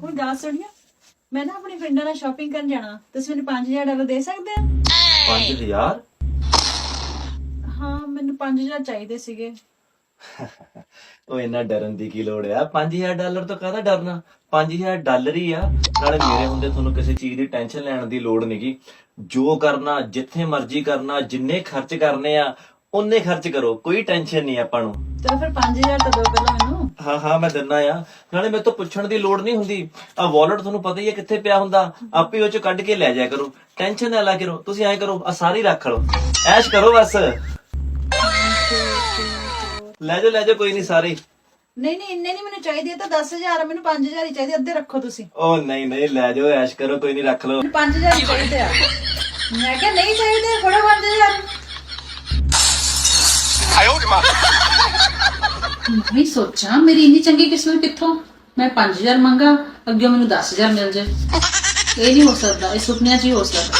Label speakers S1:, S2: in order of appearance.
S1: ਕੋਈ ਗੱਲ ਸੁਣਿਓ, ਮੈਂ ਨਾ ਆਪਣੀ ਫਰੈਂਡਾਂ ਨਾਲ ਸ਼ਾਪਿੰਗ ਕਰਨ ਜਾਣਾ, ਤੁਸੀਂ ਮੈਨੂੰ $5000 ਦੇ ਸਕਦੇ ਆ?
S2: 5000?
S1: ਹਾਂ, ਮੈਨੂੰ $5000 ਚਾਹੀਦੇ ਸੀਗੇ।
S2: ਉਹ ਇੰਨਾ ਡਰਨ ਦੀ ਕੀ ਲੋੜ ਆ? $5000 ਤੋਂ ਕਾਹਦਾ ਡਰਨਾ? $5000 ਹੀ ਆ। ਨਾਲੇ ਮੇਰੇ ਹੁੰਦੇ ਤੁਹਾਨੂੰ ਕਿਸੇ ਚੀਜ਼ ਦੀ ਟੈਨਸ਼ਨ ਲੈਣ ਦੀ ਲੋੜ ਨਹੀਂਗੀ। ਜੋ ਕਰਨਾ ਜਿੱਥੇ ਮਰਜ਼ੀ ਕਰਨਾ, ਜਿੰਨੇ ਖਰਚ ਕਰਨੇ ਆ ਉਨੇ ਖਰਚ ਕਰੋ, ਕੋਈ ਟੈਨਸ਼ਨ ਨਹੀਂ ਆਪਾਂ ਨੂੰ।
S1: ਚਲੋ ਫਿਰ 5000 ਤਾਂ ਦਿਓ ਪਹਿਲਾਂ ਮੈਨੂੰ।
S2: ਹਾਂ ਮੈਂ ਦਿੰਨਾ ਆ। ਨਾਲੇ ਮੇਰੇ ਤੋਂ ਪੁੱਛਣ ਦੀ ਲੋੜ ਨਹੀਂ ਹੁੰਦੀ। ਆ ਵਾਲਟ ਤੁਹਾਨੂੰ ਪਤਾ ਹੀ ਹੈ ਕਿੱਥੇ ਪਿਆ ਹੁੰਦਾ, ਆਪੇ ਉਹ ਚੋਂ ਕੱਢ ਕੇ ਲੈ ਜਾਇਆ ਕਰੋ। ਟੈਨਸ਼ਨ ਨਾ ਲਿਆ ਕਰੋ। ਤੁਸੀਂ ਐਂ ਕਰੋ, ਆ ਸਾਰੀ ਰੱਖ ਲਓ, ਐਸ਼ ਕਰੋ ਬਸ। ਲੈ ਜਾਓ ਕੋਈ ਨਹੀਂ ਸਾਰੇ।
S1: ਨਹੀਂ ਇੰਨੇ ਨਹੀਂ ਮੈਨੂੰ ਚਾਹੀਦੇ, ਇਹ ਤਾਂ 10000 ਆ, ਮੈਨੂੰ 5000 ਹੀ ਚਾਹੀਦੇ, ਅੱਧੇ ਰੱਖੋ ਤੁਸੀਂ।
S2: ਉਹ ਨਹੀਂ ਲੈ ਜਾਓ, ਐਸ਼ ਕਰੋ, ਕੋਈ ਨਹੀਂ, ਰੱਖ ਲਓ।
S1: ਮੈਨੂੰ 5000 ਹੀ ਚਾਹੀਦੇ ਆ। ਮੈਂ ਕਿਹਾ ਨਹੀਂ ਚਾਹੀਦੇ, ਫੜੋ 5000।
S3: ਮੈਂ ਵੀ ਸੋਚਾਂ ਮੇਰੀ ਇੰਨੀ ਚੰਗੀ ਕਿਸਮਤ ਕਿੱਥੋਂ, ਮੈਂ 5000 ਮੰਗਾ, ਅੱਗੇ ਮੈਨੂੰ 10000 ਮਿਲ ਜਾਏ। ਇਹ ਨਹੀਂ ਹੋ ਸਕਦਾ, ਇਹ ਸੁਪਨਿਆਂ 'ਚ ਹੀ ਹੋ ਸਕਦਾ।